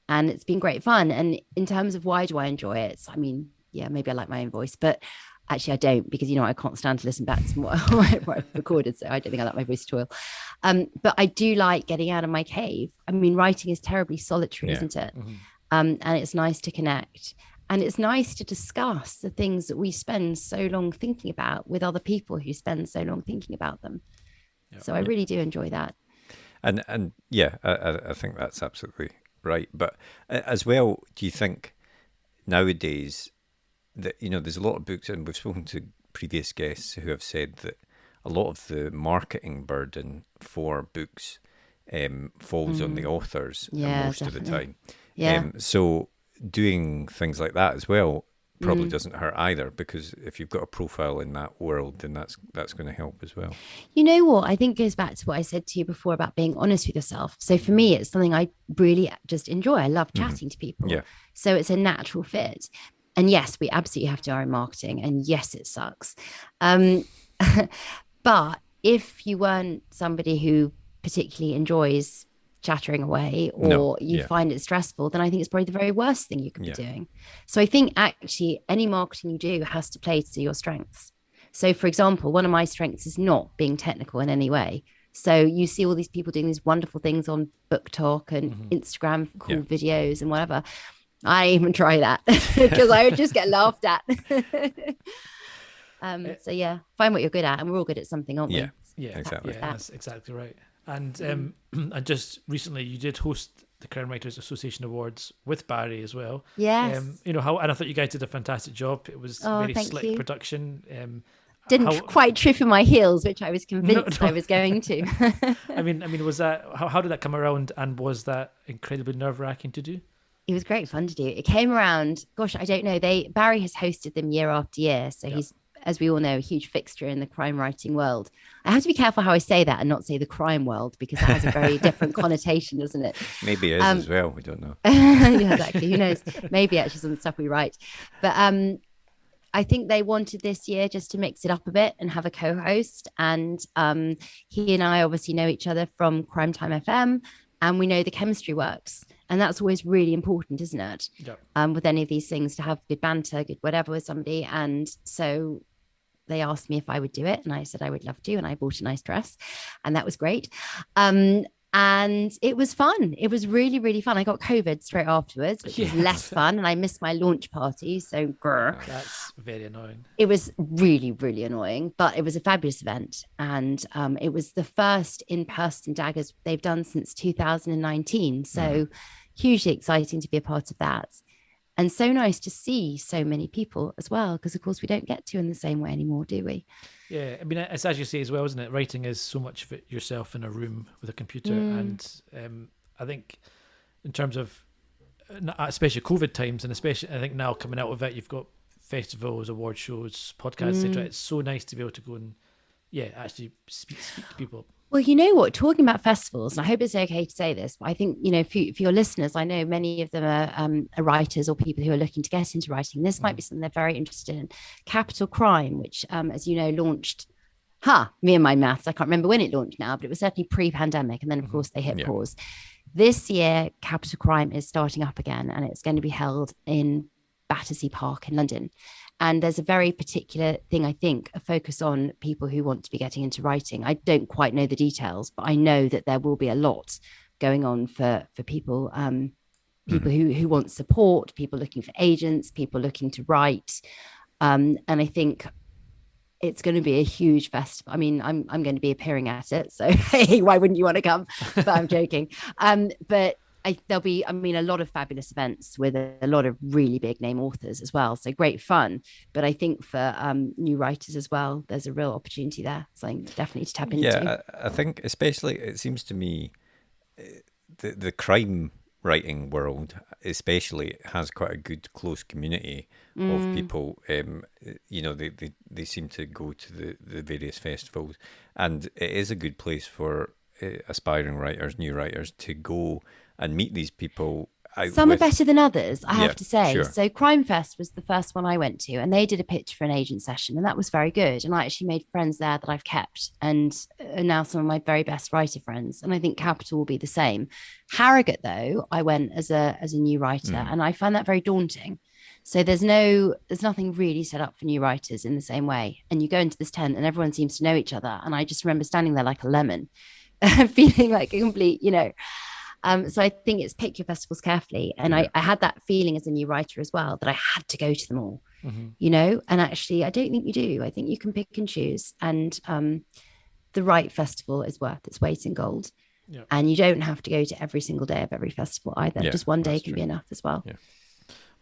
And it's been great fun. And in terms of why do I enjoy it? I mean, yeah, maybe I like my own voice, but actually I don't, because, I can't stand to listen back to what I've recorded. So I don't think I like my voice at all. But I do like getting out of my cave. I mean, writing is terribly solitary, isn't it? Mm-hmm. And it's nice to connect. And it's nice to discuss the things that we spend so long thinking about with other people who spend so long thinking about them. So I really do enjoy that. And yeah, I think that's absolutely right. But as well, do you think nowadays that, there's a lot of books, and we've spoken to previous guests who have said that a lot of the marketing burden for books falls on the authors most of the time. So doing things like that as well probably doesn't hurt either, because if you've got a profile in that world, then that's going to help as well. You know what? I think it goes back to what I said to you before about being honest with yourself. So for me, it's something I really just enjoy. I love chatting to people. Yeah. So it's a natural fit. And yes, we absolutely have to do our own marketing. And yes, it sucks. But if you weren't somebody who particularly enjoys chattering away, or you find it stressful, then I think it's probably the very worst thing you could be doing. So I think actually any marketing you do has to play to your strengths. So for example, one of my strengths is not being technical in any way. So you see all these people doing these wonderful things on Book Talk and Instagram, cool videos and whatever. I even try that because I would just get laughed at. So yeah, find what you're good at, and we're all good at something, aren't we? Yeah, exactly. Yeah, that's exactly right. And and just recently, you did host the Crown Writers Association Awards with Barry as well. Yes. And I thought you guys did a fantastic job. It was very slick production. Didn't quite trip in my heels, which I was convinced I was going to. I mean, was that how did that come around, and was that incredibly nerve-wracking to do? It was great fun to do. It came around. Gosh, I don't know. Barry has hosted them year after year, so he's, as we all know, a huge fixture in the crime writing world. I have to be careful how I say that and not say the crime world, because that has a very different connotation, doesn't it? Maybe it is as well. We don't know. Yeah, exactly. Who knows? Maybe actually some of the stuff we write. But I think they wanted this year just to mix it up a bit and have a co-host. And he and I obviously know each other from Crime Time FM, and we know the chemistry works. And that's always really important, isn't it? Yeah. With any of these things, to have good banter, good whatever with somebody. And so they asked me if I would do it, and I said I would love to, and I bought a nice dress, and that was great. And it was fun. It was really, really fun. I got COVID straight afterwards, which was less fun, and I missed my launch party. So that's very annoying. It was really, really annoying, but it was a fabulous event. And it was the first in-person daggers they've done since 2019. So hugely exciting to be a part of that. And so nice to see so many people as well, because of course we don't get to in the same way anymore, do we? Yeah, I mean, it's as you say as well, isn't it? Writing is so much of it yourself in a room with a computer. And I think in terms of, especially COVID times, and especially I think now coming out of it, you've got festivals, award shows, podcasts, etc. It's so nice to be able to go and actually speak to people. Well, you know what, talking about festivals, and I hope it's okay to say this, but I think, for your listeners, I know many of them are writers or people who are looking to get into writing. This might be something they're very interested in. Capital Crime, which, as you know, launched, me and my maths, I can't remember when it launched now, but it was certainly pre-pandemic. And then, of course, they hit pause. This year, Capital Crime is starting up again, and it's going to be held in Battersea Park in London. And there's a very particular thing, I think, a focus on people who want to be getting into writing. I don't quite know the details, but I know that there will be a lot going on for people, people who want support, people looking for agents, people looking to write. And I think it's going to be a huge festival. I mean, I'm going to be appearing at it, so hey, why wouldn't you want to come? But I'm joking. But there'll be, a lot of fabulous events with a lot of really big name authors as well. So great fun. But I think for new writers as well, there's a real opportunity there. Something definitely to tap into. Yeah, I think especially, it seems to me, the crime writing world especially has quite a good close community of people. They seem to go to the various festivals, and it is a good place for aspiring writers, new writers, to go and meet these people. Some are better than others, I have to say. Sure. So Crime Fest was the first one I went to, and they did a pitch for an agent session, and that was very good. And I actually made friends there that I've kept, and are now some of my very best writer friends. And I think Capital will be the same. Harrogate, though, I went as a new writer, and I find that very daunting. So there's nothing really set up for new writers in the same way. And you go into this tent, and everyone seems to know each other. And I just remember standing there like a lemon, feeling like a complete, So I think it's pick your festivals carefully. And I had that feeling as a new writer as well, that I had to go to them all, and actually I don't think you do. I think you can pick and choose. And the right festival is worth its weight in gold. Yeah. And you don't have to go to every single day of every festival either. Yeah, Just one day that's can true. be enough as well. Yeah.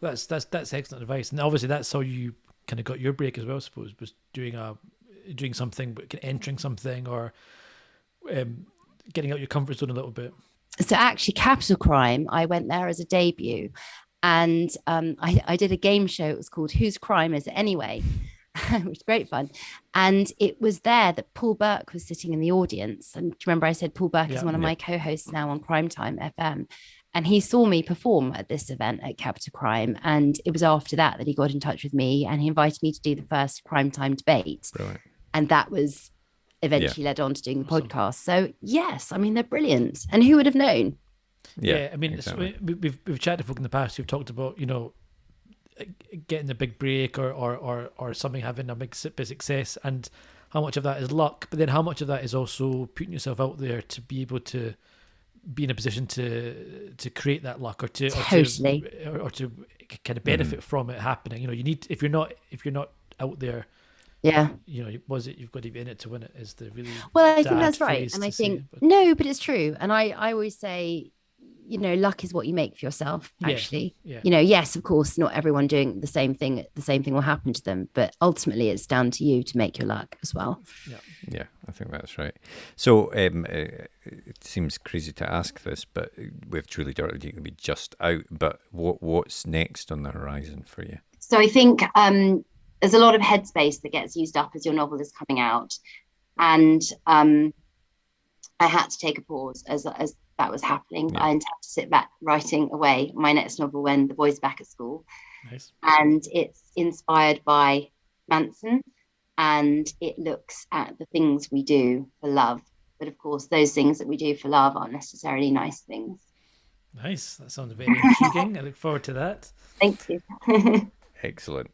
That's excellent advice, and obviously that's how you kind of got your break as well. I suppose was doing something, but entering something, or getting out your comfort zone a little bit. So actually, Capital Crime, I went there as a debut, and I did a game show. It was called Whose Crime Is It Anyway? Which was great fun. And it was there that Paul Burke was sitting in the audience. And do you remember I said Paul Burke is one of my co-hosts now on Crime Time FM? And he saw me perform at this event at Capital Crime. And it was after that he got in touch with me and he invited me to do the first Crime Time debate. Brilliant. And that was eventually led on to doing the podcast. So yes, I mean, they're brilliant. And who would have known? Yeah, I mean, exactly. we've chatted to folk in the past who've talked about, getting a big break or something having a big success, and how much of that is luck, but then how much of that is also putting yourself out there to be able to be in a position to create that luck, or to kind of benefit from it happening. You need, if you're not out there, you've got to be in it to win it, is the really I think that's right. And I think no, but it's true. And I always say, luck is what you make for yourself, actually. Yeah. Yes, of course, not everyone doing the same thing will happen to them, but ultimately it's down to you to make your luck as well. Yeah, I think that's right. So it seems crazy to ask this, but with Truly Dirty, you can be just out. But what's next on the horizon for you? So I think there's a lot of headspace that gets used up as your novel is coming out. And I had to take a pause as that was happening. Yeah. I intend to sit back writing away my next novel when the boys are back at school. Nice. And it's inspired by Manson, and it looks at the things we do for love. But of course, those things that we do for love aren't necessarily nice things. Nice. That sounds very intriguing. I look forward to that. Thank you. Excellent.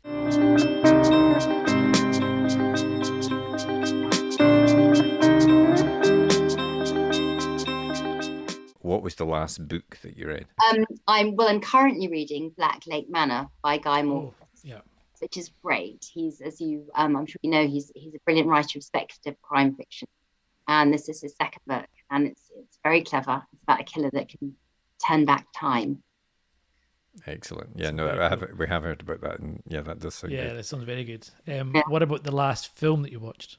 What was the last book that you read? I'm currently reading Black Lake Manor by Guy Moore, which is great. He's, as you, I'm sure you know, he's a brilliant writer of speculative crime fiction, and this is his second book, and it's very clever. It's about a killer that can turn back time. Excellent. Yeah, we have heard about that, and that does sound good. Yeah, that sounds very good. What about the last film that you watched?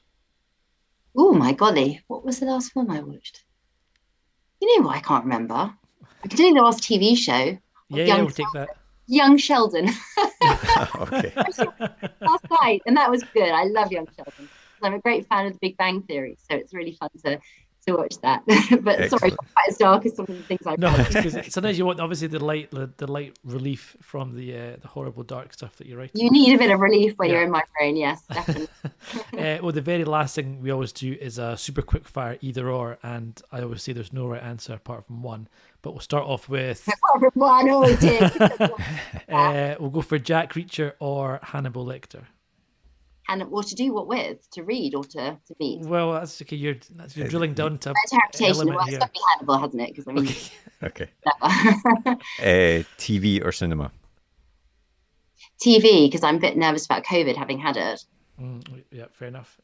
Oh my golly, what was the last film I watched? You know what? I can't remember. I can tell you the last TV show. We'll take that. Young Sheldon. Okay. Last night, and that was good. I love Young Sheldon. I'm a great fan of The Big Bang Theory, so it's really fun to watch that. But Excellent. Sorry, not quite as dark as some of the things I've No, because sometimes you want obviously the light relief from the horrible dark stuff that you write. You need a bit of relief when you're in my brain. Yes, definitely. Well, the very last thing we always do is a super quick fire either or, and I always say there's no right answer apart from one. But we'll start off with One, we'll go for Jack Reacher or Hannibal Lecter. And what to do? What with? To read or to meet? Well, that's okay. You're drilling down to Interpretation. Well, it's here. got to be Hannibal, hasn't it? Because I mean, Okay. TV or cinema? TV, because I'm a bit nervous about COVID, having had it. Yeah, fair enough.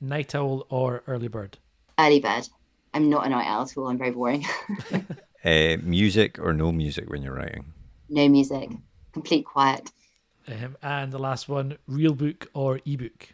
Night owl or early bird? Early bird. I'm not a night owl at all. I'm very boring. Music or no music when you're writing? No music. Complete quiet. And the last one, real book or ebook?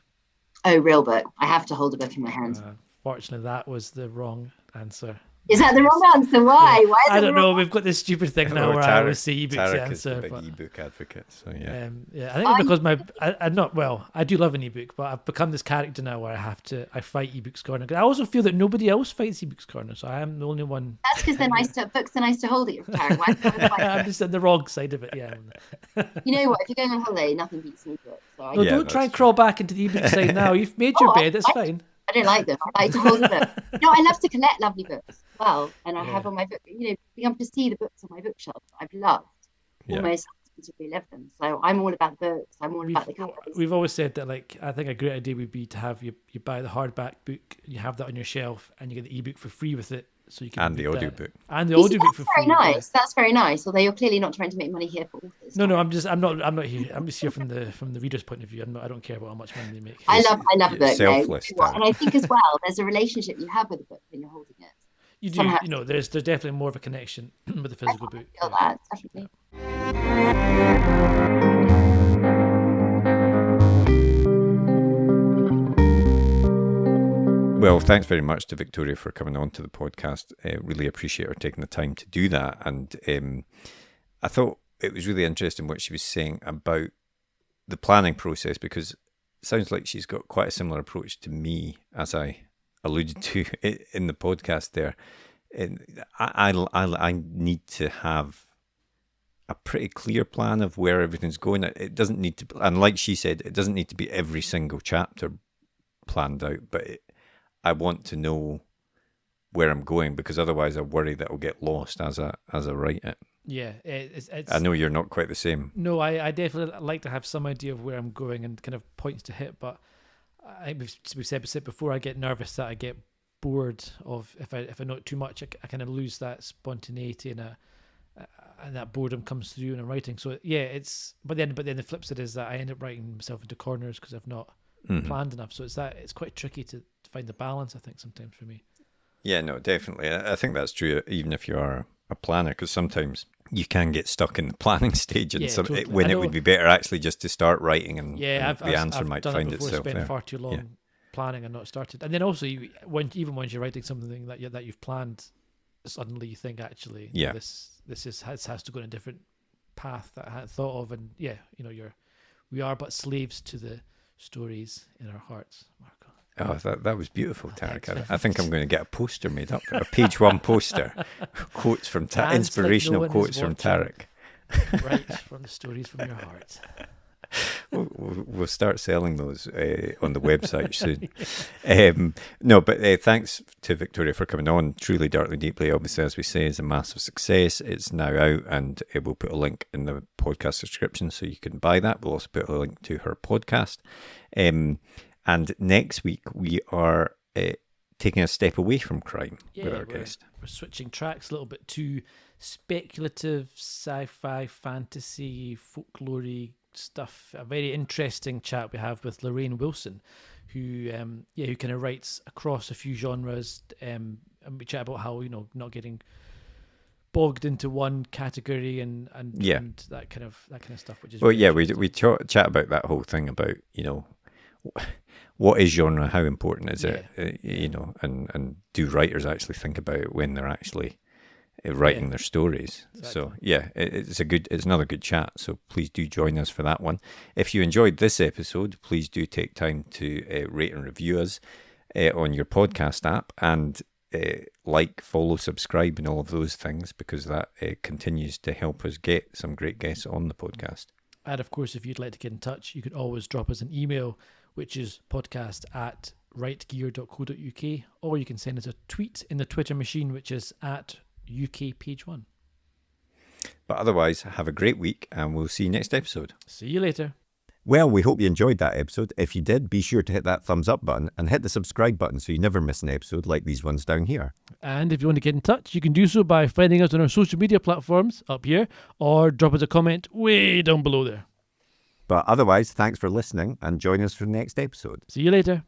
Oh, real book. I have to hold a book in my hand. Fortunately, that was the wrong answer. Is that the wrong answer? Why? Yeah. Why is I it don't the wrong know. We've got this stupid thing now where I always say ebook's the answer. Is the big ebook advocate, so yeah. I think it's because I'm not, well, I do love an ebook, but I've become this character now where I fight ebooks corner. I also feel that nobody else fights ebooks corner, so I am the only one. That's because books are nice to hold at your carry. I'm just on the wrong side of it, yeah. You know what? If you're going on holiday, nothing beats an ebook. So No, don't try and crawl back into the ebook side now. You've made your bed, it's fine. I don't like them. I like to hold them. No, I love to collect lovely books as well. And I have on my book, being able to see the books on my bookshelf, I've loved almost to relive them. So I'm all about books. I'm all about the covers. We've always said that, like, I think a great idea would be to have you buy the hardback book, you have that on your shelf, and you get the ebook for free with it. so you can And the read that. audiobook. And the You see, audiobook that's for very free. nice. That's very nice. Although you're clearly not trying to make money here for authors. No, I'm not here. I'm just here from the reader's point of view. I don't care about how much money they make. I love a book. Selfless, though. And I think as well, there's a relationship you have with a book when you're holding it. You do, Somehow. there's definitely more of a connection with the physical book. I feel that, definitely. Well, thanks very much to Victoria for coming on to the podcast. Really appreciate her taking the time to do that. And I thought it was really interesting what she was saying about the planning process, because it sounds like she's got quite a similar approach to me, as I alluded to in the podcast there. And I need to have a pretty clear plan of where everything's going. It doesn't need to, and like she said, it doesn't need to be every single chapter planned out, but I want to know where I'm going, because otherwise I worry that I'll get lost as I write it. Yeah, it's I know you're not quite the same. No, I definitely like to have some idea of where I'm going and kind of points to hit, but we've said before, I get nervous that I get bored of if I know too much, I kind of lose that spontaneity and that boredom comes through in writing. So yeah, but then the flip side is that I end up writing myself into corners because I've not planned enough. So it's quite tricky to find the balance, I think, sometimes for me. Yeah, no, definitely. I think that's true even if you are a planner, because sometimes you can get stuck in the planning stage, and totally. when it would be better actually just to start writing, and I've answer I've might done find it before, itself spent there. far too long planning and not started. And then also, even once you're writing something that you've planned, suddenly you think, actually, this has to go in a different path that I hadn't thought of. And we are but slaves to the stories in our hearts, Marco. Oh, that was beautiful, Tarek. I think I'm going to get a poster made up, a page one poster, quotes from inspirational like no quotes from Tarek. Right from the stories from your heart. We'll start selling those on the website soon. No, but thanks to Victoria for coming on. Truly, Darkly Deeply, obviously, as we say, is a massive success. It's now out, and we'll put a link in the podcast description so you can buy that. We'll also put a link to her podcast. And next week, we are taking a step away from crime with our guest. We're switching tracks a little bit to speculative, sci-fi, fantasy, folklore stuff. A very interesting chat we have with Lorraine Wilson, who kind of writes across a few genres. And we chat about how not getting bogged into one category and that kind of stuff. Which is we chat about that whole thing about what is genre, how important is it, and do writers actually think about it when they're actually writing their stories. Exactly. So it's another good chat, so please do join us for that one. If you enjoyed this episode, please do take time to rate and review us on your podcast app, and follow, subscribe, and all of those things, because that continues to help us get some great guests on the podcast. And of course, if you'd like to get in touch, you can always drop us an email, which is podcast@rightgear.co.uk, or you can send us a tweet in the Twitter machine, which is @UKPage1. But otherwise, have a great week, and we'll see you next episode. See you later. Well, we hope you enjoyed that episode. If you did, be sure to hit that thumbs up button and hit the subscribe button so you never miss an episode like these ones down here. And if you want to get in touch, you can do so by finding us on our social media platforms up here, or drop us a comment way down below there. But otherwise, thanks for listening, and join us for the next episode. See you later.